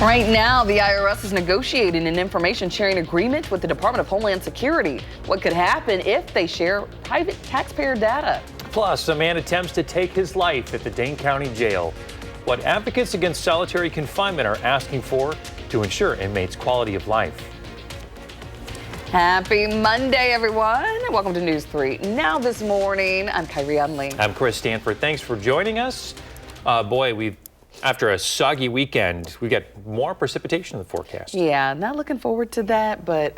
Right now, the IRS is negotiating an information sharing agreement with the Department of Homeland Security. What could happen if they share private taxpayer data? Plus, a man attempts to take his life at the Dane County Jail. What advocates against solitary confinement are asking for to ensure inmates' quality of life. Happy Monday, everyone. Welcome to News 3. Now this morning, I'm Kyrie Unley. I'm Chris Stanford. Thanks for joining us. After a soggy weekend, we got more precipitation in the forecast. Yeah, not looking forward to that, but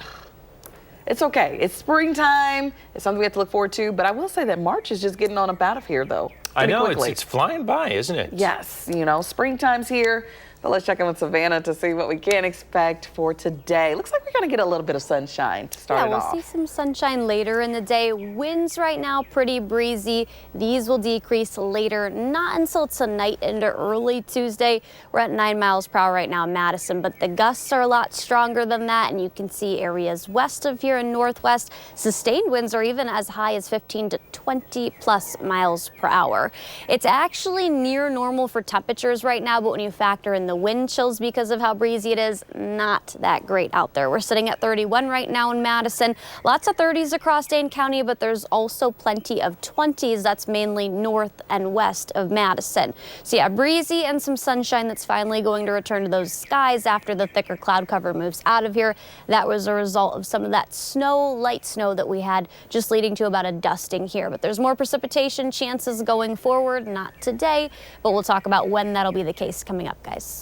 it's okay. It's springtime. It's something we have to look forward to. But I will say that March is just getting on up out of here, though. I know, quickly. it's flying by, isn't it? Yes, springtime's here. But let's check in with Savannah to see what we can expect for today. Looks like we're going to get a little bit of sunshine to start it off. Yeah, we'll see some sunshine later in the day. Winds right now pretty breezy. These will decrease later, not until tonight into early Tuesday. We're at 9 miles per hour right now in Madison, but the gusts are a lot stronger than that, and you can see areas west of here and northwest. Sustained winds are even as high as 15 to 20 plus miles per hour. It's actually near normal for temperatures right now, but when you factor in the wind chills because of how breezy it is, not that great out there. We're sitting at 31 right now in Madison. Lots of 30s across Dane County, but there's also plenty of 20s. That's mainly north and west of Madison. So yeah, breezy and some sunshine that's finally going to return to those skies after the thicker cloud cover moves out of here. That was a result of some of that snow, light snow that we had, just leading to about a dusting here. But there's more precipitation chances going forward, not today, but we'll talk about when that'll be the case coming up, guys.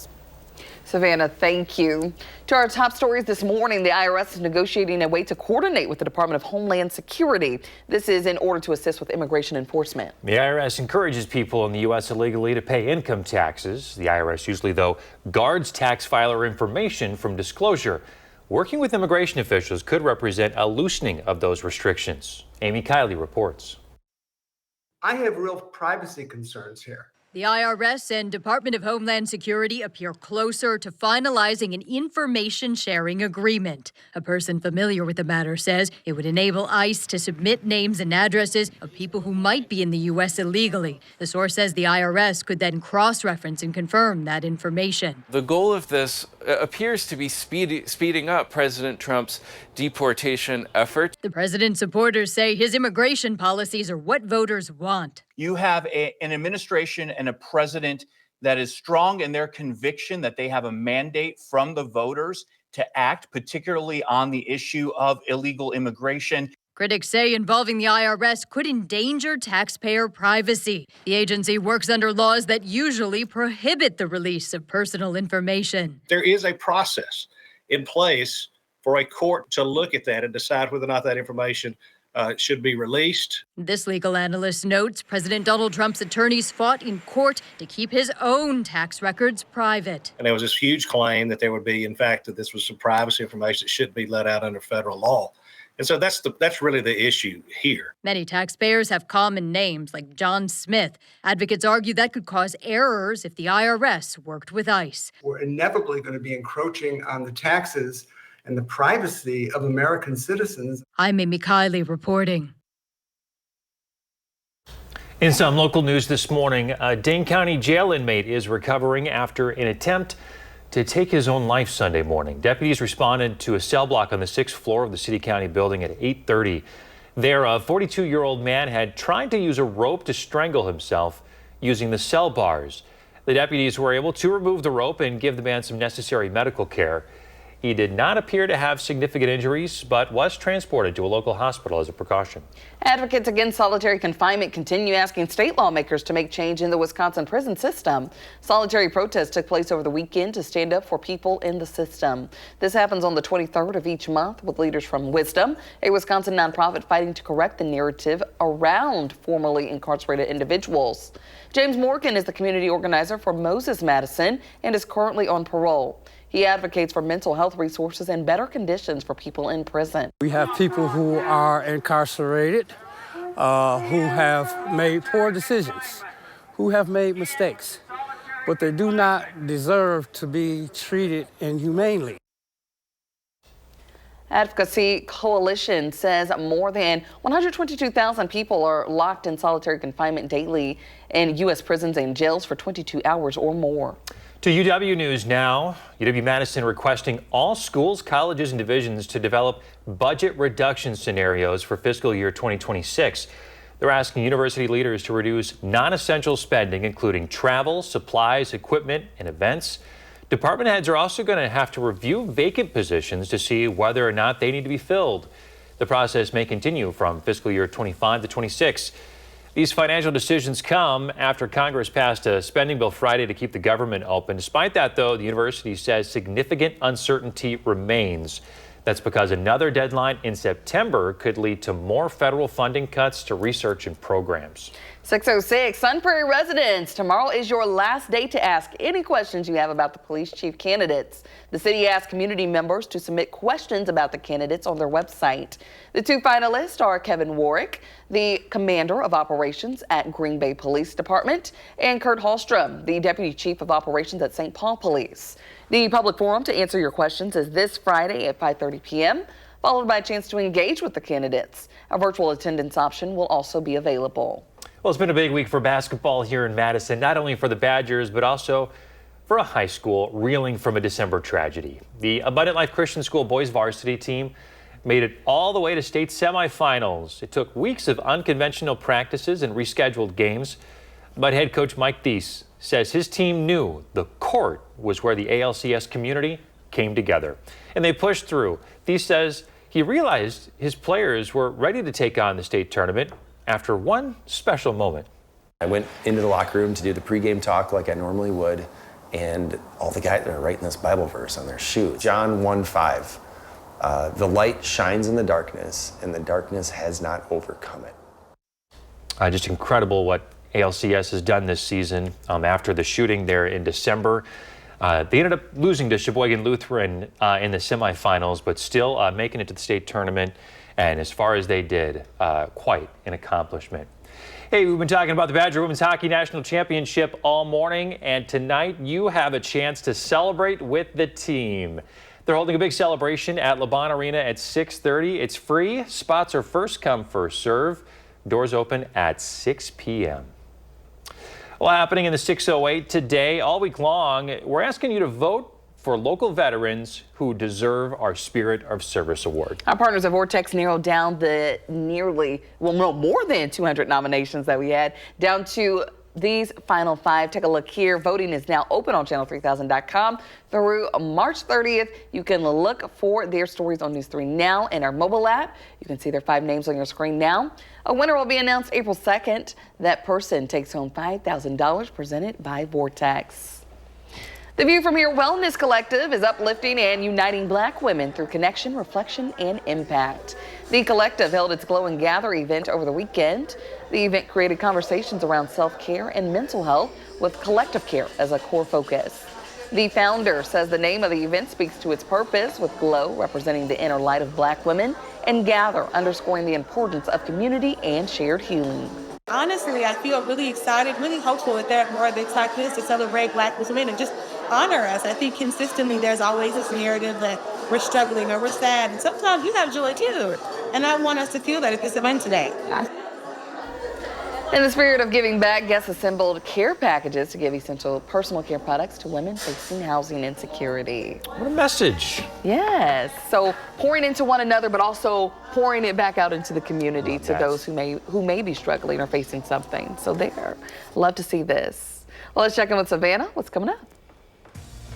Savannah, thank you. To our top stories this morning, the IRS is negotiating a way to coordinate with the Department of Homeland Security. This is in order to assist with immigration enforcement. The IRS encourages people in the U.S. illegally to pay income taxes. The IRS usually, though, guards tax filer information from disclosure. Working with immigration officials could represent a loosening of those restrictions. Amy Kiley reports. I have real privacy concerns here. The IRS and Department of Homeland Security appear closer to finalizing an information sharing agreement. A person familiar with the matter says it would enable ICE to submit names and addresses of people who might be in the U.S. illegally. The source says the IRS could then cross-reference and confirm that information. The goal of this appears to be speeding up President Trump's deportation effort. The president's supporters say his immigration policies are what voters want. You have an administration and a president that is strong in their conviction that they have a mandate from the voters to act, particularly on the issue of illegal immigration. Critics say involving the IRS could endanger taxpayer privacy. The agency works under laws that usually prohibit the release of personal information. There is a process in place for a court to look at that and decide whether or not that information should be released. This legal analyst notes President Donald Trump's attorneys fought in court to keep his own tax records private. And there was this huge claim that there would be, in fact, that this was some privacy information that shouldn't be let out under federal law. And so that's really the issue here. Many taxpayers have common names like John Smith. Advocates argue that could cause errors if the IRS worked with ICE. We're inevitably going to be encroaching on the taxes and the privacy of American citizens. I'm Amy Kiley reporting. In some local news this morning, a Dane County jail inmate is recovering after an attempt to take his own life Sunday morning. Deputies responded to a cell block on the 6th floor of the City County building at 8:30. There, a 42-year-old man had tried to use a rope to strangle himself using the cell bars. The deputies were able to remove the rope and give the man some necessary medical care. He did not appear to have significant injuries, but was transported to a local hospital as a precaution. Advocates against solitary confinement continue asking state lawmakers to make change in the Wisconsin prison system. Solitary protests took place over the weekend to stand up for people in the system. This happens on the 23rd of each month with leaders from Wisdom, a Wisconsin nonprofit fighting to correct the narrative around formerly incarcerated individuals. James Morgan is the community organizer for Moses Madison and is currently on parole. He advocates for mental health resources and better conditions for people in prison. We have people who are incarcerated, who have made poor decisions, who have made mistakes, but they do not deserve to be treated inhumanely. Advocacy Coalition says more than 122,000 people are locked in solitary confinement daily in U.S. prisons and jails for 22 hours or more. To UW News now. UW-Madison requesting all schools, colleges, and divisions to develop budget reduction scenarios for fiscal year 2026. They're asking university leaders to reduce non-essential spending, including travel, supplies, equipment, and events. Department heads are also going to have to review vacant positions to see whether or not they need to be filled. The process may continue from fiscal year 25 to 26. These financial decisions come after Congress passed a spending bill Friday to keep the government open. Despite that, though, the university says significant uncertainty remains. That's because another deadline in September could lead to more federal funding cuts to research and programs. 6:06, Sun Prairie residents, tomorrow is your last day to ask any questions you have about the police chief candidates. The city asked community members to submit questions about the candidates on their website. The two finalists are Kevin Warwick, the commander of operations at Green Bay Police Department, and Kurt Hallstrom, the deputy chief of operations at St. Paul Police. The public forum to answer your questions is this Friday at 5:30 p.m., followed by a chance to engage with the candidates. A virtual attendance option will also be available. Well, it's been a big week for basketball here in Madison, not only for the Badgers, but also for a high school reeling from a December tragedy. The Abundant Life Christian School boys varsity team made it all the way to state semifinals. It took weeks of unconventional practices and rescheduled games, but head coach Mike Deese says his team knew the court was where the ALCS community came together, and they pushed through. Deese says he realized his players were ready to take on the state tournament after one special moment. I went into the locker room to do the pregame talk like I normally would, and all the guys are writing this Bible verse on their shoes. John 1:5, the light shines in the darkness, and the darkness has not overcome it. Just incredible what ALCS has done this season after the shooting there in December. They ended up losing to Sheboygan Lutheran in the semifinals, but still making it to the state tournament. And as far as they did, quite an accomplishment. Hey, we've been talking about the Badger Women's Hockey National Championship all morning, and tonight you have a chance to celebrate with the team. They're holding a big celebration at LeBon Arena at 6:30. It's free. Spots are first come, first serve. Doors open at 6 p.m. Well, happening in the 608 today, all week long, we're asking you to vote for local veterans who deserve our Spirit of Service Award. Our partners at Vortex narrowed down the more than 200 nominations that we had down to these final 5. Take a look here. Voting is now open on channel3000.com through March 30th. You can look for their stories on News 3 Now and our mobile app. You can see their 5 names on your screen now. A winner will be announced April 2nd. That person takes home $5,000 presented by Vortex. The View from Here Wellness Collective is uplifting and uniting Black women through connection, reflection, and impact. The collective held its Glow and Gather event over the weekend. The event created conversations around self-care and mental health with collective care as a core focus. The founder says the name of the event speaks to its purpose, with Glow representing the inner light of Black women and Gather underscoring the importance of community and shared healing. Honestly, I feel really excited, really hopeful that there are more events like this to celebrate Black women and just honor us. I think consistently there's always this narrative that we're struggling or we're sad, and sometimes you have joy too. And I want us to feel that at this event today. In the spirit of giving back, guests assembled care packages to give essential personal care products to women facing housing insecurity. What a message. Yes. So pouring into one another, but also pouring it back out into the community to those who may be struggling or facing something. So there. Love to see this. Well, let's check in with Savannah. What's coming up?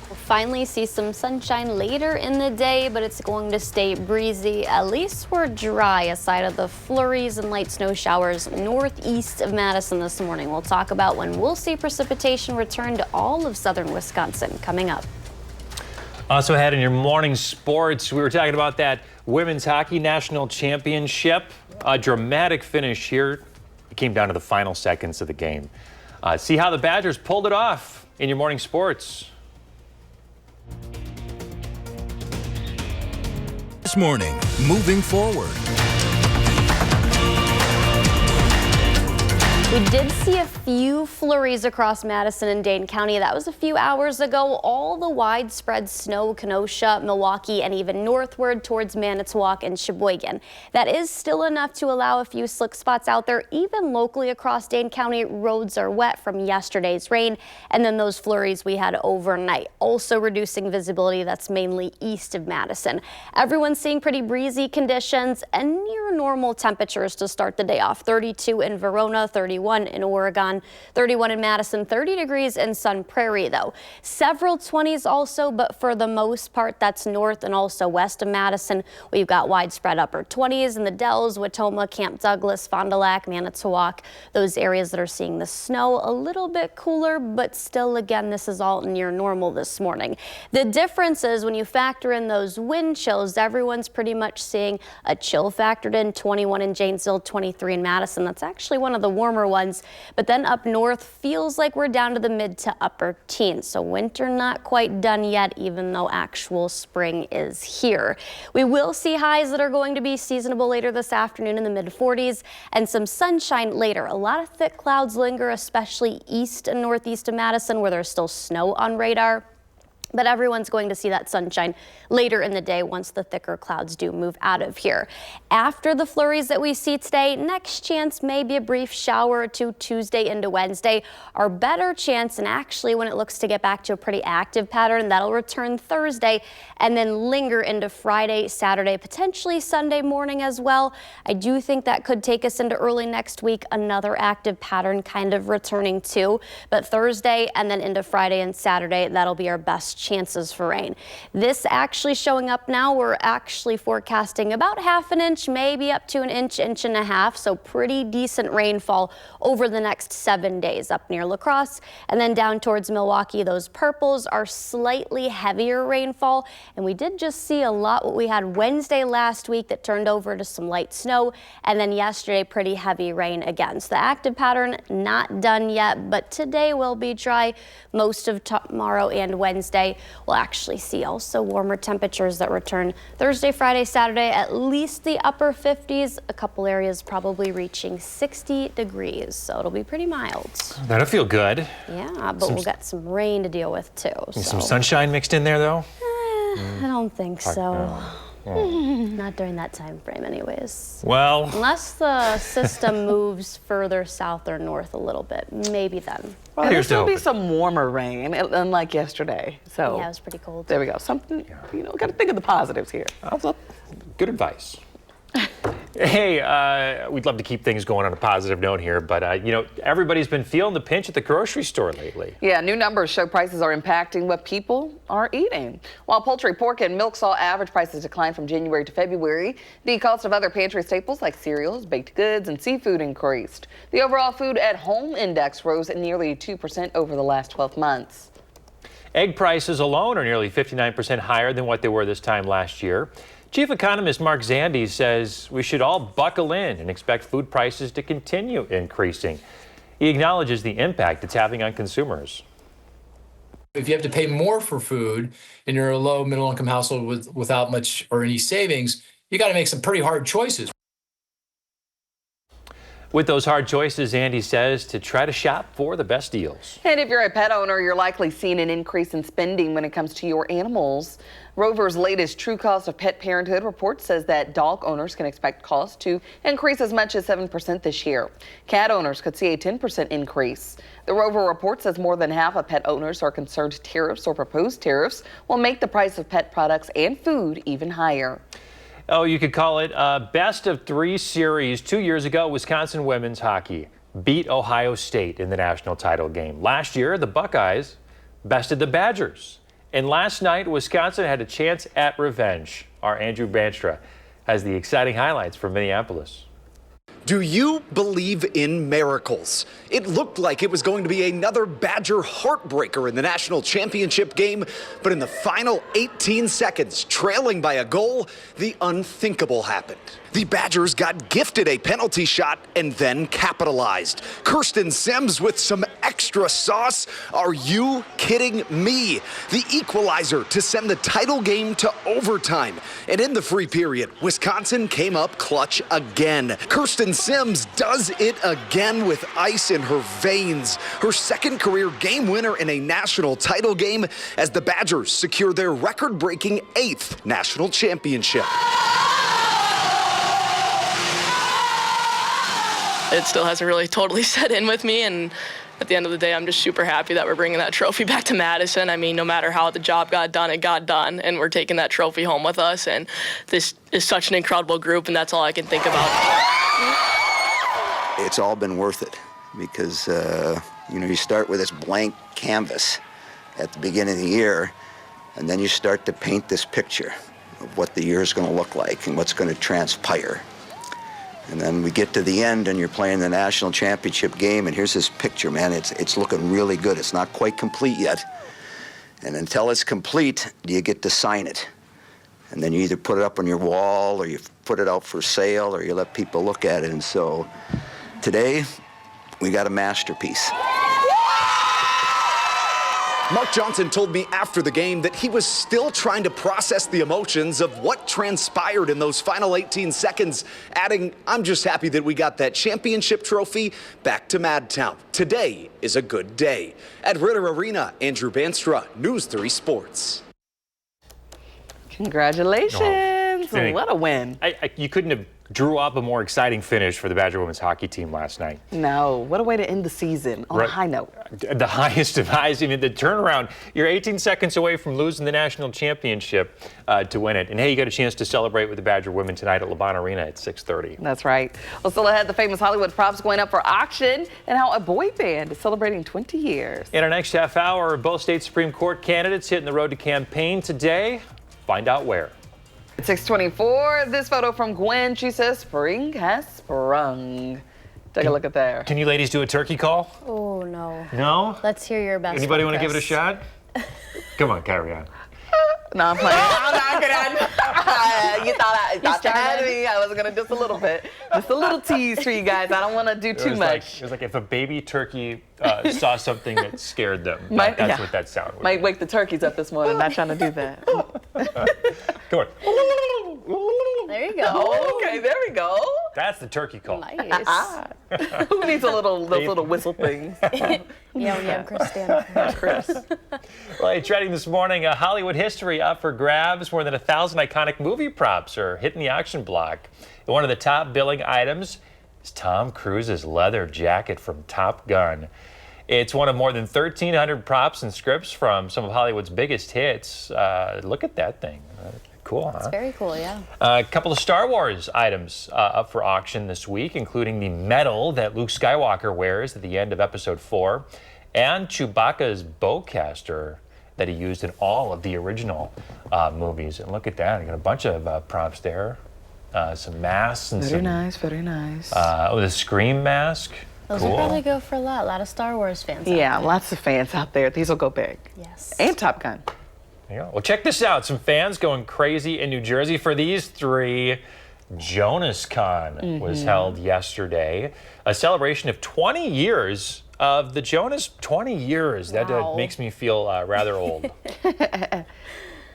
We'll finally see some sunshine later in the day, but it's going to stay breezy. At least we're dry aside of the flurries and light snow showers northeast of Madison this morning. We'll talk about when we'll see precipitation return to all of southern Wisconsin coming up. Also ahead in your morning sports, we were talking about that Women's Hockey National Championship. A dramatic finish here. It came down to the final seconds of the game. See how the Badgers pulled it off in your morning sports. This morning, moving forward. We did see a few flurries across Madison and Dane County. That was a few hours ago. All the widespread snow, Kenosha, Milwaukee, and even northward towards Manitowoc and Sheboygan. That is still enough to allow a few slick spots out there. Even locally across Dane County, roads are wet from yesterday's rain, and then those flurries we had overnight. Also reducing visibility, that's mainly east of Madison. Everyone's seeing pretty breezy conditions and near normal temperatures to start the day off. 32 in Verona, 31 in Oregon, 31 in Madison, 30 degrees in Sun Prairie though. Several 20s also, but for the most part that's north and also west of Madison. We've got widespread upper 20s in the Dells, Watoma, Camp Douglas, Fond du Lac, Manitowoc, those areas that are seeing the snow. A little bit cooler, but still again this is all near normal this morning. The difference is when you factor in those wind chills, everyone's pretty much seeing a chill factored in. 21 in Janesville, 23 in Madison. That's actually one of the warmer ones, but then up north feels like we're down to the mid to upper teens. So winter not quite done yet, even though actual spring is here. We will see highs that are going to be seasonable later this afternoon in the mid 40s and some sunshine later. A lot of thick clouds linger, especially east and northeast of Madison where there's still snow on radar. But everyone's going to see that sunshine later in the day once the thicker clouds do move out of here. After the flurries that we see today, next chance maybe a brief shower or two Tuesday into Wednesday. Our better chance, and actually when it looks to get back to a pretty active pattern, that'll return Thursday and then linger into Friday, Saturday, potentially Sunday morning as well. I do think that could take us into early next week, another active pattern kind of returning too. But Thursday and then into Friday and Saturday, that'll be our best chances for rain. This actually showing up now. We're actually forecasting about half an inch, maybe up to an inch, inch and a half. So pretty decent rainfall over the next 7 days up near La Crosse and then down towards Milwaukee. Those purples are slightly heavier rainfall. And we did just see a lot what we had Wednesday last week that turned over to some light snow. And then yesterday, pretty heavy rain again. So the active pattern not done yet, but today will be dry most of tomorrow and Wednesday. We'll actually see also warmer temperatures that return Thursday, Friday, Saturday, at least the upper 50s. A couple areas probably reaching 60 degrees, so it'll be pretty mild. That'll feel good. Yeah, but we'll get some rain to deal with too. Some sunshine mixed in there though? I don't think so. Not during that time frame anyways. Well, unless the system moves further south or north a little bit, maybe then. Well, there's going to be some warmer rain, unlike yesterday. So yeah, it was pretty cold. There we go. Something, got to think of the positives here. Good advice. Hey, we'd love to keep things going on a positive note here, but everybody's been feeling the pinch at the grocery store lately. Yeah, new numbers show prices are impacting what people are eating. While poultry, pork, and milk saw average prices decline from January to February, the cost of other pantry staples like cereals, baked goods, and seafood increased. The overall food at home index rose at nearly 2% over the last 12 months. Egg prices alone are nearly 59% higher than what they were this time last year. Chief economist Mark Zandi says we should all buckle in and expect food prices to continue increasing. He acknowledges the impact it's having on consumers. If you have to pay more for food and you're a low middle income household without much or any savings, you got to make some pretty hard choices. With those hard choices, Andy says to try to shop for the best deals. And if you're a pet owner, you're likely seeing an increase in spending when it comes to your animals. Rover's latest True Cost of Pet Parenthood report says that dog owners can expect costs to increase as much as 7% this year. Cat owners could see a 10% increase. The Rover report says more than half of pet owners are concerned tariffs or proposed tariffs will make the price of pet products and food even higher. Oh, you could call it a best of three series. 2 years ago, Wisconsin women's hockey beat Ohio State in the national title game. Last year, the Buckeyes bested the Badgers. And last night, Wisconsin had a chance at revenge. Our Andrew Banstra has the exciting highlights from Minneapolis. Do you believe in miracles? It looked like it was going to be another Badger heartbreaker in the national championship game, but in the final 18 seconds, trailing by a goal, the unthinkable happened. The Badgers got gifted a penalty shot and then capitalized. Kirsten Sims with some extra sauce. Are you kidding me? The equalizer to send the title game to overtime. And in the free period, Wisconsin came up clutch again. Kirsten Sims does it again with ice in her veins. Her second career game winner in a national title game as the Badgers secure their record-breaking 8th national championship. It still hasn't really totally set in with me, and at the end of the day, I'm just super happy that we're bringing that trophy back to Madison. I mean, no matter how the job got done, it got done, and we're taking that trophy home with us, and this is such an incredible group, and that's all I can think about. It's all been worth it because, you start with this blank canvas at the beginning of the year, and then you start to paint this picture of what the year is going to look like and what's going to transpire. And then we get to the end and you're playing the national championship game, and here's this picture, man. It's looking really good. It's not quite complete yet. And until it's complete, do you get to sign it? And then you either put it up on your wall or you put it out for sale or you let people look at it. And so today, we got a masterpiece. Mark Johnson told me after the game that he was still trying to process the emotions of what transpired in those final 18 seconds, adding, "I'm just happy that we got that championship trophy back to Madtown. Today is a good day." At Ritter Arena, Andrew Banstra, News 3 Sports. Congratulations. What a win. You couldn't have drew up a more exciting finish for the Badger women's hockey team last night. No, what a way to end the season on a high note. The highest of highs. I mean, the turnaround. You're 18 seconds away from losing the national championship to win it. And hey, you got a chance to celebrate with the Badger women tonight at LeBron Arena at 6:30. That's right. Well, still ahead, the famous Hollywood props going up for auction and how a boy band is celebrating 20 years. In our next half hour, both state Supreme Court candidates hitting the road to campaign today. Find out where. At 6:24, this photo from Gwen. She says spring has sprung. Take a look at there. Can you ladies do a turkey call? Oh, no. No? Let's hear your best. Anybody want to give it a shot? Come on, Kyrie. No, I'm playing. I'm not gonna. You thought you had me. I was gonna just a little bit. Just a little tease for you guys. I don't want to do too much. It was like if a baby turkey saw something that scared them. That's what that sound would Might be. wake the turkeys up this morning. Not trying to do that. Come on. There you go. Okay, there we go. That's the turkey call. Nice. Who needs those little whistle things? Yeah, we have Chris Stanford. Chris. Well, trending this morning, Hollywood history up for grabs. More than 1,000 iconic movie props are hitting the auction block. And one of the top billing items is Tom Cruise's leather jacket from Top Gun. It's one of more than 1,300 props and scripts from some of Hollywood's biggest hits. Look at that thing. Cool, huh? It's very cool, yeah. A couple of Star Wars items up for auction this week, including the medal that Luke Skywalker wears at the end of Episode 4 and Chewbacca's bowcaster that he used in all of the original movies. And look at that. You got a bunch of props there. Some masks and very nice. the Scream mask. Those cool. would probably go for a lot of Star Wars fans. Yeah, lots of fans out there. These will go big. Yes. And Top Gun. Yeah. Well, check this out. Some fans going crazy in New Jersey for these three. Jonas Con was held yesterday. A celebration of 20 years of the Jonas. 20 years. Wow. That makes me feel rather old.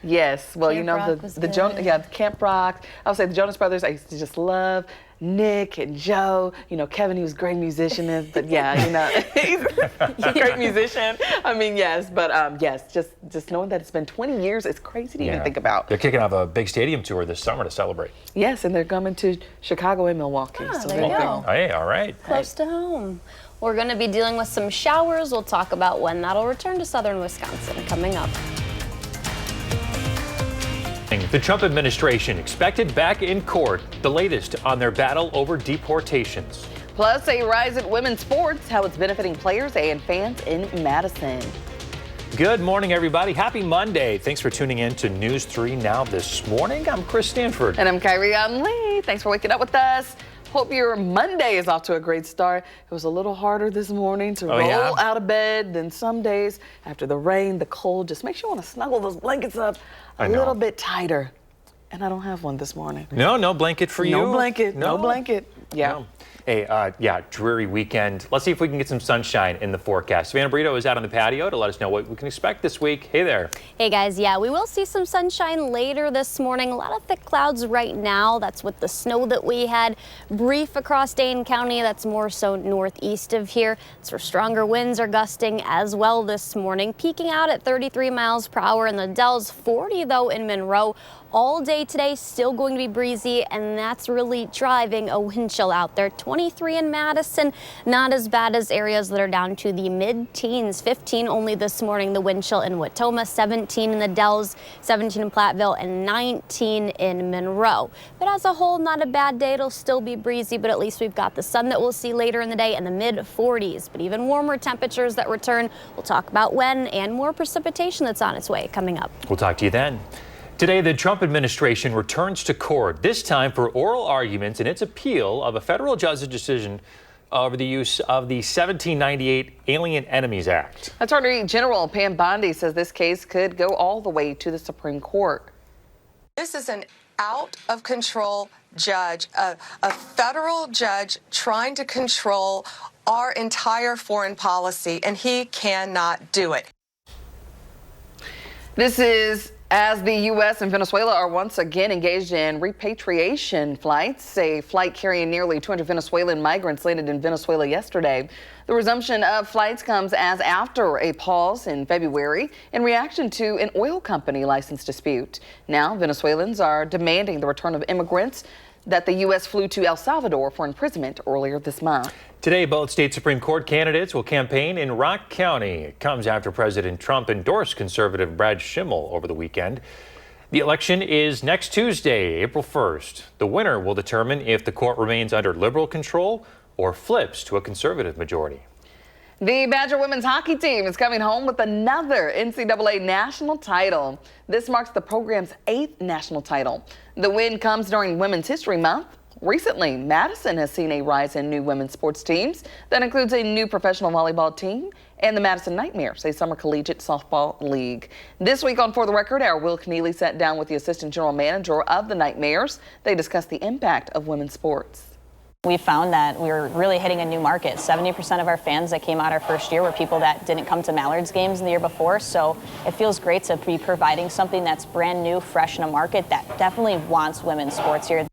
Yes. Well, Camp Rock was good. Camp Rock. I would say the Jonas Brothers, I used to just love. Nick and Joe, Kevin, he was a great musician, but yeah, he's a great musician. I mean, yes, but yes, just knowing that it's been 20 years, it's crazy to even think about. They're kicking off a big stadium tour this summer to celebrate. Yes, and they're coming to Chicago and Milwaukee. Oh, so there you go. Hey, all right. Close to home. We're going to be dealing with some showers. We'll talk about when that'll return to southern Wisconsin coming up. The Trump administration expected back in court, the latest on their battle over deportations. Plus, a rise in women's sports, how it's benefiting players and fans in Madison. Good morning, everybody. Happy Monday. Thanks for tuning in to News 3 Now this morning. I'm Chris Stanford. And I'm Kyrie Lee. Thanks for waking up with us. Hope your Monday is off to a great start. It was a little harder this morning to roll out of bed than some days. After the rain, the cold, just makes you want to snuggle those blankets up a little bit tighter. And I don't have one this morning. No blanket for you? No blanket, no blanket. Yeah. No. Hey, dreary weekend. Let's see if we can get some sunshine in the forecast. Savannah Brito is out on the patio to let us know what we can expect this week. Hey there. Hey guys, yeah, we will see some sunshine later this morning. A lot of thick clouds right now. That's with the snow that we had. Brief across Dane County. That's more so northeast of here. It's where stronger winds are gusting as well this morning. Peaking out at 33 miles per hour in the Dells, 40 though in Monroe. All day today, still going to be breezy, and that's really driving a wind chill out there. 23 in Madison, not as bad as areas that are down to the mid-teens. 15 only this morning, the wind chill in Watoma, 17 in the Dells, 17 in Platteville, and 19 in Monroe. But as a whole, not a bad day. It'll still be breezy, but at least we've got the sun that we'll see later in the day in the mid-40s. But even warmer temperatures that return. We'll talk about when and more precipitation that's on its way coming up. We'll talk to you then. Today, the Trump administration returns to court, this time for oral arguments in its appeal of a federal judge's decision over the use of the 1798 Alien Enemies Act. Attorney General Pam Bondi says this case could go all the way to the Supreme Court. This is an out-of-control judge, a federal judge trying to control our entire foreign policy, and he cannot do it. This is as the U.S. and Venezuela are once again engaged in repatriation flights. A flight carrying nearly 200 Venezuelan migrants landed in Venezuela yesterday. The resumption of flights comes as after a pause in February in reaction to an oil company license dispute. Now Venezuelans are demanding the return of immigrants that the U.S. flew to El Salvador for imprisonment earlier this month. Today, both state Supreme Court candidates will campaign in Rock County. It comes after President Trump endorsed conservative Brad Schimmel over the weekend. The election is next Tuesday, April 1st. The winner will determine if the court remains under liberal control or flips to a conservative majority. The Badger women's hockey team is coming home with another NCAA national title. This marks the program's 8th national title. The win comes during Women's History Month. Recently, Madison has seen a rise in new women's sports teams. That includes a new professional volleyball team and the Madison Nightmares, a summer collegiate softball league. This week on For the Record, our Will Keneally sat down with the assistant general manager of the Nightmares. They discussed the impact of women's sports. We found that we were really hitting a new market. 70% of our fans that came out our first year were people that didn't come to Mallard's games the year before. So it feels great to be providing something that's brand new, fresh in a market that definitely wants women's sports here.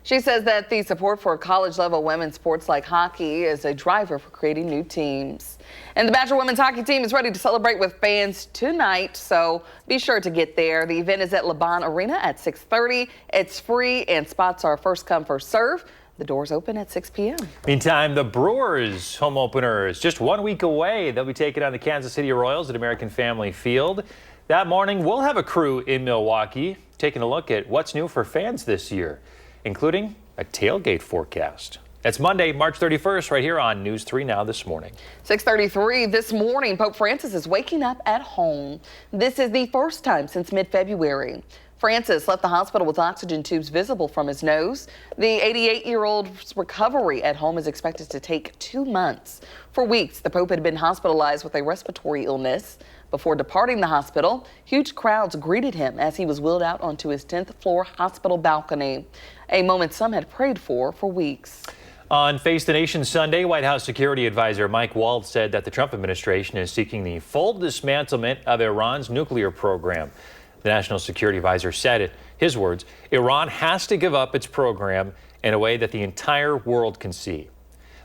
She says that the support for college-level women's sports like hockey is a driver for creating new teams. And the Badger women's hockey team is ready to celebrate with fans tonight, so be sure to get there. The event is at LeBon Arena at 6:30. It's free, and spots are first come, first serve. The doors open at 6 p.m. Meantime, the Brewers home opener is just 1 week away. They'll be taking on the Kansas City Royals at American Family Field. That morning, we'll have a crew in Milwaukee taking a look at what's new for fans this year, including a tailgate forecast. It's Monday, March 31st, right here on News 3 Now this morning. 6:33 this morning, Pope Francis is waking up at home. This is the first time since mid-February. Francis left the hospital with oxygen tubes visible from his nose. The 88-year-old's recovery at home is expected to take 2 months. For weeks, the Pope had been hospitalized with a respiratory illness. Before departing the hospital, huge crowds greeted him as he was wheeled out onto his 10th floor hospital balcony, a moment some had prayed for weeks. On Face the Nation Sunday, White House Security Advisor Mike Waltz said that the Trump administration is seeking the full dismantlement of Iran's nuclear program. The National Security Advisor said it, his words, Iran has to give up its program in a way that the entire world can see.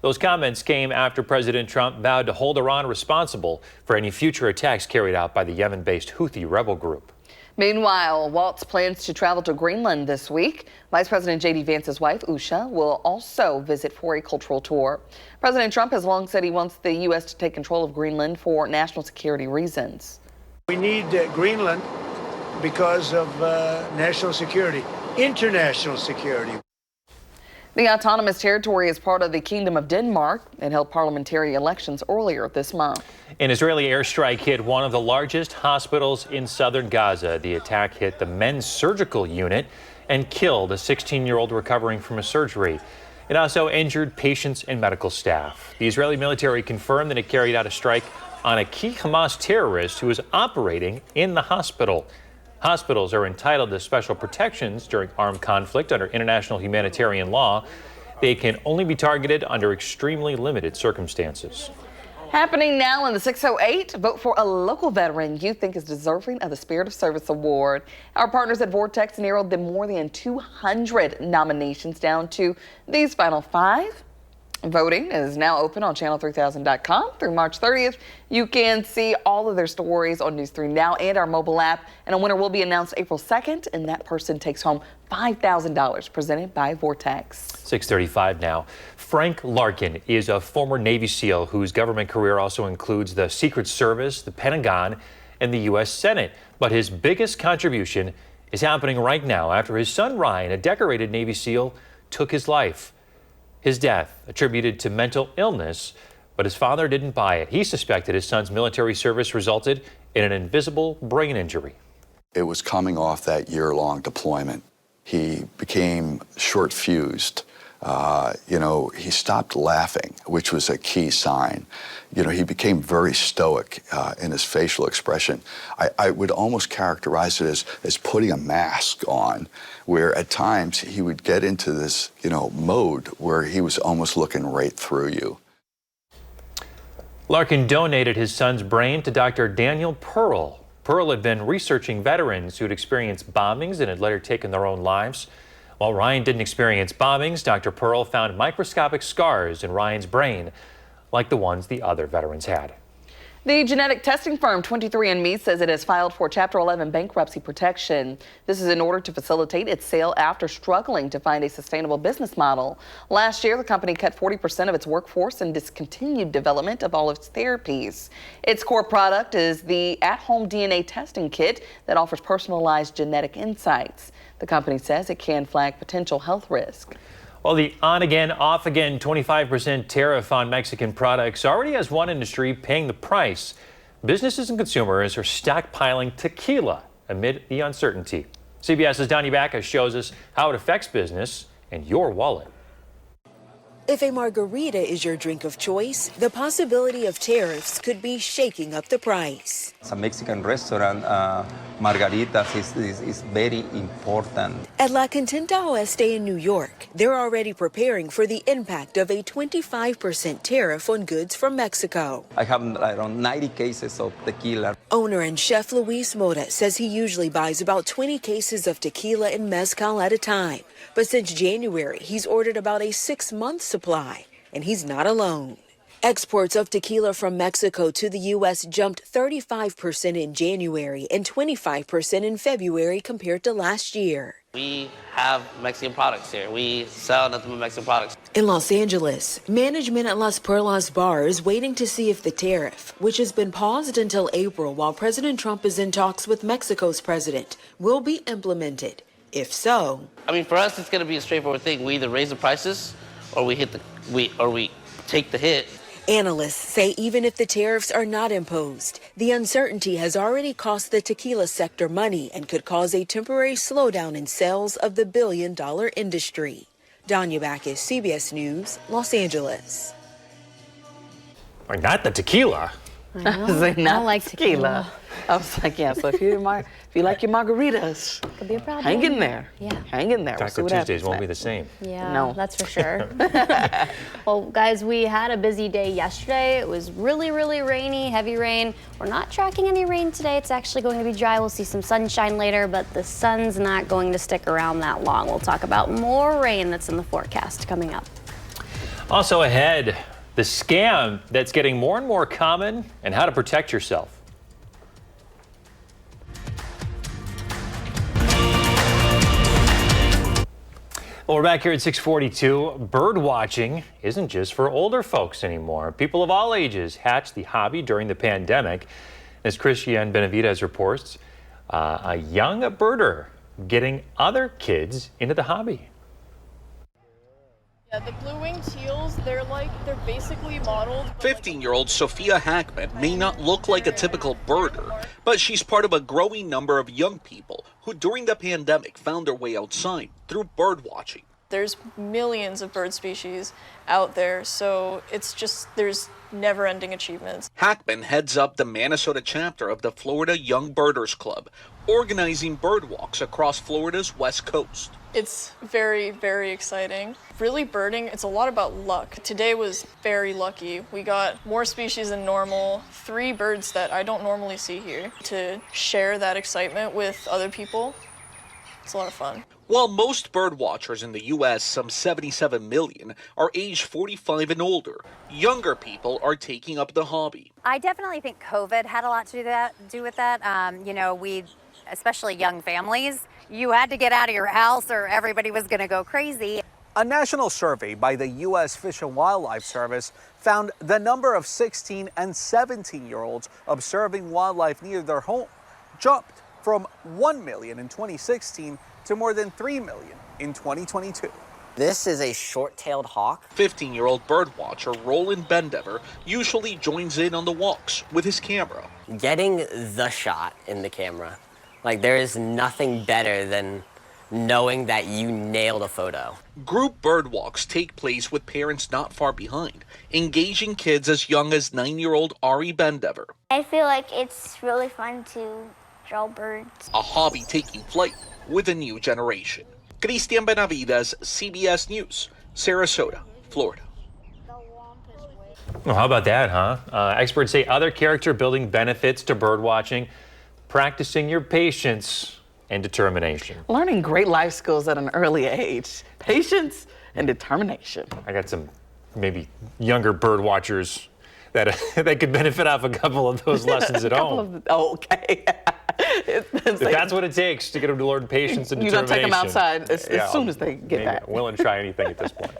Those comments came after President Trump vowed to hold Iran responsible for any future attacks carried out by the Yemen-based Houthi rebel group. Meanwhile, Waltz plans to travel to Greenland this week. Vice President J.D. Vance's wife, Usha, will also visit for a cultural tour. President Trump has long said he wants the U.S. to take control of Greenland for national security reasons. We need Greenland because of national security, international security. The autonomous territory is part of the Kingdom of Denmark and held parliamentary elections earlier this month. An Israeli airstrike hit one of the largest hospitals in southern Gaza. The attack hit the men's surgical unit and killed a 16-year-old recovering from a surgery. It also injured patients and medical staff. The Israeli military confirmed that it carried out a strike on a key Hamas terrorist who was operating in the hospital. Hospitals are entitled to special protections during armed conflict under international humanitarian law. They can only be targeted under extremely limited circumstances. Happening now in the 608, vote for a local veteran you think is deserving of the Spirit of Service Award. Our partners at Vortex narrowed the more than 200 nominations down to these final 5. Voting is now open on channel3000.com through March 30th. You can see all of their stories on News 3 Now and our mobile app. And a winner will be announced April 2nd, and that person takes home $5,000 presented by Vortex. 6:35 now. Frank Larkin is a former Navy SEAL whose government career also includes the Secret Service, the Pentagon, and the U.S. Senate. But his biggest contribution is happening right now after his son Ryan, a decorated Navy SEAL, took his life. His death attributed to mental illness, but his father didn't buy it. He suspected his son's military service resulted in an invisible brain injury. It was coming off that year-long deployment. He became short-fused. He stopped laughing, which was a key sign. He became very stoic in his facial expression. I would almost characterize it as putting a mask on, where at times he would get into this, mode where he was almost looking right through you. Larkin donated his son's brain to Dr. Daniel Pearl. Pearl had been researching veterans who had experienced bombings and had later taken their own lives. While Ryan didn't experience bombings, Dr. Pearl found microscopic scars in Ryan's brain, like the ones the other veterans had. The genetic testing firm 23andMe says it has filed for Chapter 11 bankruptcy protection. This is in order to facilitate its sale after struggling to find a sustainable business model. Last year, the company cut 40% of its workforce and discontinued development of all its therapies. Its core product is the at-home DNA testing kit that offers personalized genetic insights. The company says it can flag potential health risk. Well, the on-again, off-again 25% tariff on Mexican products already has one industry paying the price. Businesses and consumers are stockpiling tequila amid the uncertainty. CBS's Donnie Backus shows us how it affects business and your wallet. If a margarita is your drink of choice, the possibility of tariffs could be shaking up the price. It's a Mexican restaurant. Margaritas is very important. At La Contenta Oeste in New York, they're already preparing for the impact of a 25% tariff on goods from Mexico. I have around 90 cases of tequila. Owner and chef Luis Mora says he usually buys about 20 cases of tequila and mezcal at a time. But since January, he's ordered about a 6-month supply, and he's not alone. Exports of tequila from Mexico to the U.S. jumped 35% in January and 25% in February compared to last year. We have Mexican products here. We sell nothing but Mexican products. In Los Angeles, management at Las Perlas Bar is waiting to see if the tariff, which has been paused until April while President Trump is in talks with Mexico's president, will be implemented. If so, for us, it's going to be a straightforward thing. We either raise the prices or we take the hit. Analysts say even if the tariffs are not imposed, the uncertainty has already cost the tequila sector money and could cause a temporary slowdown in sales of the billion-dollar industry. Donya Backus, CBS News, Los Angeles. Not the tequila. I like tequila. I was like, yeah, so if you like your margaritas, could be a problem. Hang in there. Yeah. Hang in there. Taco Tuesdays won't be the same. Yeah, no. That's for sure. Well, guys, we had a busy day yesterday. It was really, really rainy, heavy rain. We're not tracking any rain today. It's actually going to be dry. We'll see some sunshine later, but the sun's not going to stick around that long. We'll talk about more rain that's in the forecast coming up. Also ahead, the scam that's getting more and more common and how to protect yourself. Well, we're back here at 642. Bird watching isn't just for older folks anymore. People of all ages hatched the hobby during the pandemic. As Christiane Benavidez reports, a young birder getting other kids into the hobby. Yeah, the blue-winged teals, they're basically modeled. 15-year-old Sophia Hackman may not look like a typical birder, but she's part of a growing number of young people who during the pandemic found their way outside through bird watching. There's millions of bird species out there, so it's just, there's never-ending achievements. Hackman heads up the Minnesota chapter of the Florida Young Birders Club, organizing bird walks across Florida's west coast. It's very, very exciting. Really birding, it's a lot about luck. Today was very lucky. We got more species than normal, 3 birds that I don't normally see here. To share that excitement with other people, it's a lot of fun. While most bird watchers in the U.S., some 77 million, are age 45 and older, younger people are taking up the hobby. I definitely think COVID had a lot to do with that. You know, especially young families, you had to get out of your house or everybody was going to go crazy. A national survey by the U.S. Fish and Wildlife Service found the number of 16 and 17-year-olds observing wildlife near their home jumped from 1 million in 2016 to more than 3 million in 2022. This is a short-tailed hawk. 15-year-old bird watcher Roland Bendever usually joins in on the walks with his camera. Getting the shot in the camera, like there is nothing better than knowing that you nailed a photo. Group bird walks take place with parents not far behind, engaging kids as young as 9-year-old Ari Bendever. I feel like it's really fun to draw birds. A hobby taking flight with a new generation. Cristian Benavides, CBS News, Sarasota, Florida. Well, how about that, huh? Experts say other character-building benefits to bird watching, practicing your patience and determination. Learning great life skills at an early age. Patience and determination. I got some maybe younger bird watchers that could benefit off a couple of those lessons at home. Okay. If that's what it takes to get them to learn patience and determination. You're going to take them outside as soon as they get back. I'm willing to try anything at this point.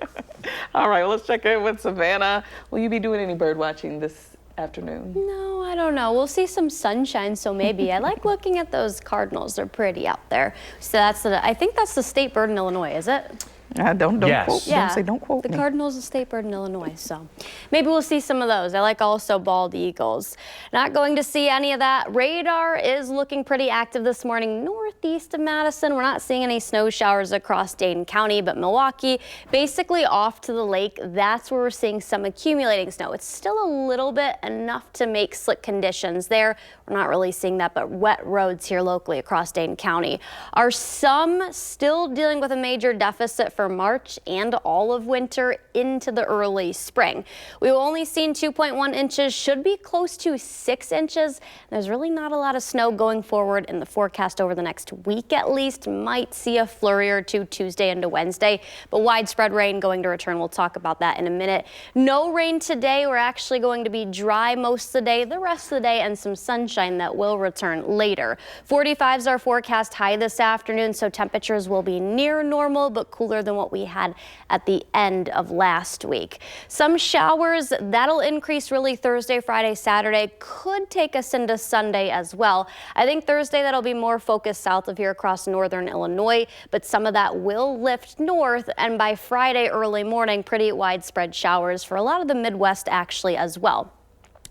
All right, well, let's check in with Savannah. Will you be doing any bird watching this afternoon? No, I don't know. We'll see some sunshine, so maybe. I like looking at those cardinals. They're pretty out there. So I think that's the state bird in Illinois, is it? Don't Yes. quote. Yeah. Don't say don't quote The me. Cardinals is a state bird in Illinois, so maybe we'll see some of those. I like also bald eagles. Not going to see any of that. Radar is looking pretty active this morning northeast of Madison. We're not seeing any snow showers across Dane County, but Milwaukee, basically off to the lake, that's where we're seeing some accumulating snow. It's still a little bit, enough to make slick conditions there. We're not really seeing that, but wet roads here locally across Dane County. Are some still dealing with a major deficit for March and all of winter into the early spring? We've only seen 2.1 inches, should be close to 6 inches. There's really not a lot of snow going forward in the forecast over the next week at least. Might see a flurry or two Tuesday into Wednesday, but widespread rain going to return. We'll talk about that in a minute. No rain today. We're actually going to be dry most of the day, the rest of the day, and some sunshine that will return later. 45s are forecast high this afternoon, so temperatures will be near normal but cooler than what we had at the end of last week. Some showers that'll increase really Thursday, Friday, Saturday, could take us into Sunday as well. I think Thursday that'll be more focused south of here across northern Illinois, but some of that will lift north, and by Friday early morning, pretty widespread showers for a lot of the Midwest actually as well.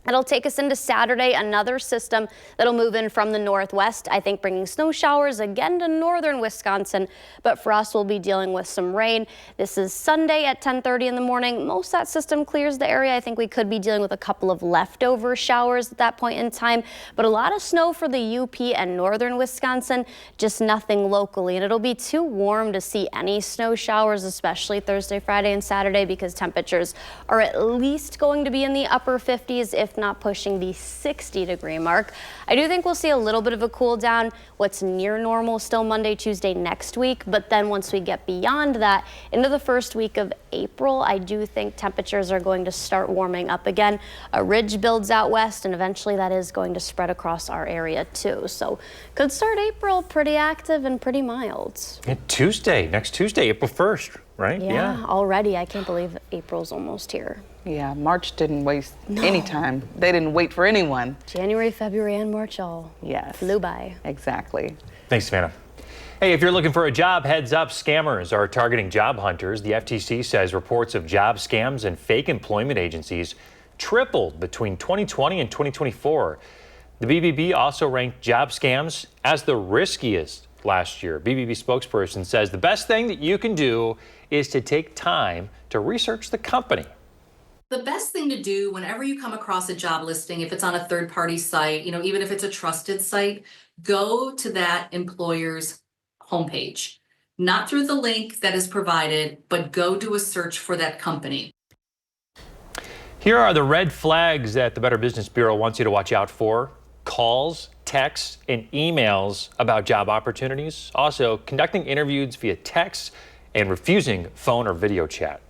It'll take us into Saturday, another system that'll move in from the northwest, I think bringing snow showers again to northern Wisconsin, but for us we'll be dealing with some rain. This is Sunday at 10:30 in the morning. Most of that system clears the area. I think we could be dealing with a couple of leftover showers at that point in time, but a lot of snow for the UP and northern Wisconsin, just nothing locally, and it'll be too warm to see any snow showers, especially Thursday, Friday, and Saturday, because temperatures are at least going to be in the upper 50s, if not pushing the 60-degree mark. I do think we'll see a little bit of a cool down. What's near normal still Monday, Tuesday next week, but then once we get beyond that into the first week of April, I do think temperatures are going to start warming up again. A ridge builds out west, and eventually that is going to spread across our area too. So could start April pretty active and pretty mild. Next Tuesday, April 1st, right? Yeah, already. I can't believe April's almost here. Yeah, March didn't waste any time. They didn't wait for anyone. January, February, and March all flew by. Exactly. Thanks, Savannah. Hey, if you're looking for a job, heads up, scammers are targeting job hunters. The FTC says reports of job scams and fake employment agencies tripled between 2020 and 2024. The BBB also ranked job scams as the riskiest last year. BBB spokesperson says the best thing that you can do is to take time to research the company. The best thing to do whenever you come across a job listing, if it's on a third-party site, even if it's a trusted site, go to that employer's homepage. Not through the link that is provided, but go do a search for that company. Here are the red flags that the Better Business Bureau wants you to watch out for. Calls, texts, and emails about job opportunities. Also, conducting interviews via text and refusing phone or video chat.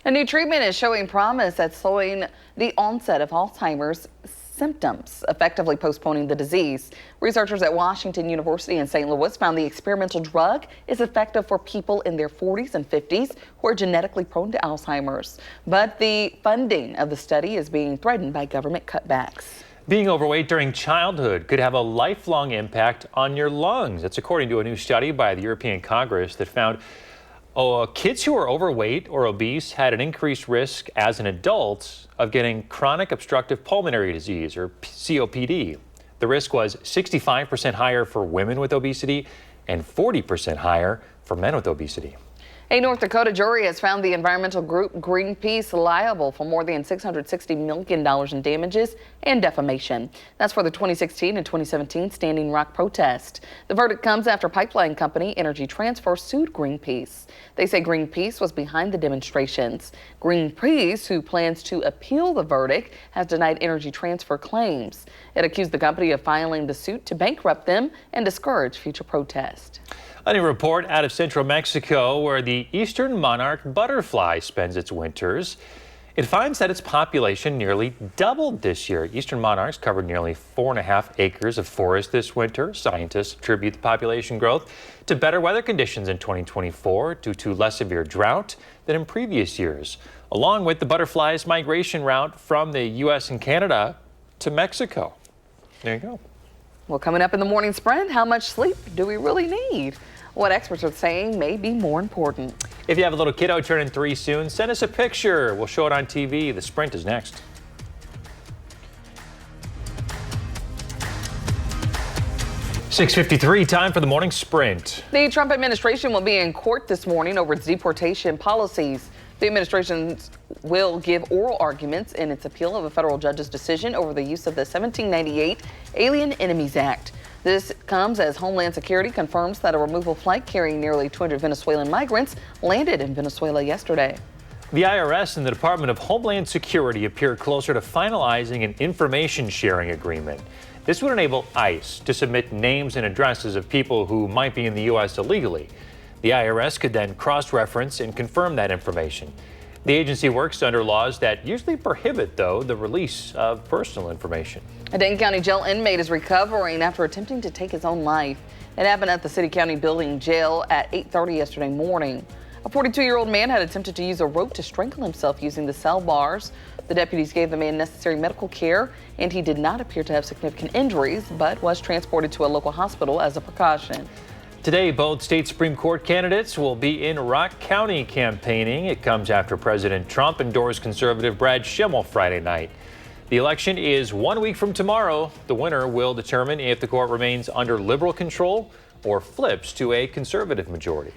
A new treatment is showing promise at slowing the onset of Alzheimer's symptoms, effectively postponing the disease. Researchers at Washington University in St. Louis found the experimental drug is effective for people in their 40s and 50s who are genetically prone to Alzheimer's. But the funding of the study is being threatened by government cutbacks. Being overweight during childhood could have a lifelong impact on your lungs. That's according to a new study by the European Congress that found kids who are overweight or obese had an increased risk as an adult of getting chronic obstructive pulmonary disease, or COPD. The risk was 65% higher for women with obesity and 40% higher for men with obesity. A North Dakota jury has found the environmental group Greenpeace liable for more than $660 million in damages and defamation. That's for the 2016 and 2017 Standing Rock protest. The verdict comes after pipeline company Energy Transfer sued Greenpeace. They say Greenpeace was behind the demonstrations. Greenpeace, who plans to appeal the verdict, has denied Energy Transfer claims. It accused the company of filing the suit to bankrupt them and discourage future protests. A new report out of central Mexico, where the eastern monarch butterfly spends its winters. It finds that its population nearly doubled this year. Eastern monarchs covered nearly 4.5 acres of forest this winter. Scientists attribute the population growth to better weather conditions in 2024 due to less severe drought than in previous years, along with the butterfly's migration route from the U.S. and Canada to Mexico. There you go. Well, coming up in the morning sprint, how much sleep do we really need? What experts are saying may be more important. If you have a little kiddo turning 3 soon, send us a picture. We'll show it on TV. The sprint is next. .653, time for the morning sprint. The Trump administration will be in court this morning over its deportation policies. The administration will give oral arguments in its appeal of a federal judge's decision over the use of the 1798 Alien Enemies Act. This comes as Homeland Security confirms that a removal flight carrying nearly 200 Venezuelan migrants landed in Venezuela yesterday. The IRS and the Department of Homeland Security appear closer to finalizing an information sharing agreement. This would enable ICE to submit names and addresses of people who might be in the U.S. illegally. The IRS could then cross-reference and confirm that information. The agency works under laws that usually prohibit, though, the release of personal information. A Dane County jail inmate is recovering after attempting to take his own life. It happened at the City County Building Jail at 8:30 yesterday morning. A 42-year-old man had attempted to use a rope to strangle himself using the cell bars. The deputies gave the man necessary medical care, and he did not appear to have significant injuries, but was transported to a local hospital as a precaution. Today, both state Supreme Court candidates will be in Rock County campaigning. It comes after President Trump endorsed conservative Brad Schimmel Friday night. The election is 1 week from tomorrow. The winner will determine if the court remains under liberal control or flips to a conservative majority.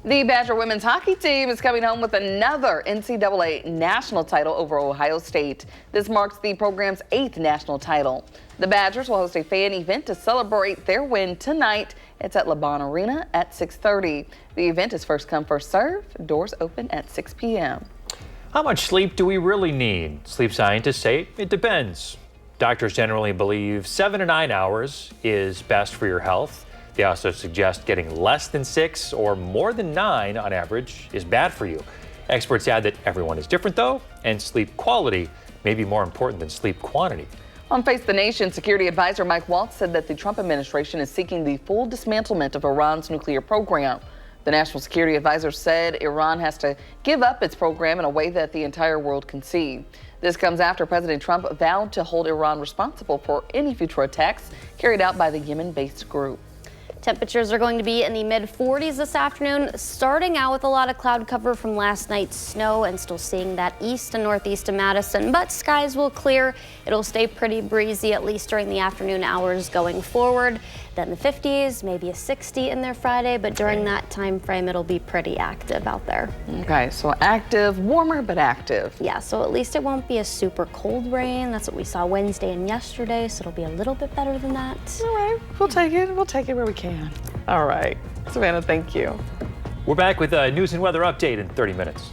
The Badger women's hockey team is coming home with another NCAA national title over Ohio State. This marks the program's 8th national title. The Badgers will host a fan event to celebrate their win tonight. It's at LeBron Arena at 6:30. The event is first come, first serve. Doors open at 6 p.m. How much sleep do we really need? Sleep scientists say it depends. Doctors generally believe 7 to 9 hours is best for your health. They also suggest getting less than 6 or more than 9 on average is bad for you. Experts add that everyone is different, though, and sleep quality may be more important than sleep quantity. On Face the Nation, security advisor Mike Waltz said that the Trump administration is seeking the full dismantlement of Iran's nuclear program. The national security advisor said Iran has to give up its program in a way that the entire world can see. This comes after President Trump vowed to hold Iran responsible for any future attacks carried out by the Yemen-based group. Temperatures are going to be in the mid-40s this afternoon, starting out with a lot of cloud cover from last night's snow and still seeing that east and northeast of Madison, but skies will clear. It'll stay pretty breezy, at least during the afternoon hours going forward. then the 50s, maybe a 60 in there Friday, but during that time frame, it'll be pretty active out there. Okay, so active, warmer but active. Yeah, so at least it won't be a super cold rain. That's what we saw Wednesday and yesterday, so it'll be a little bit better than that. All right, we'll take it. We'll take it where we can. All right, Savannah, thank you. We're back with a news and weather update in 30 minutes.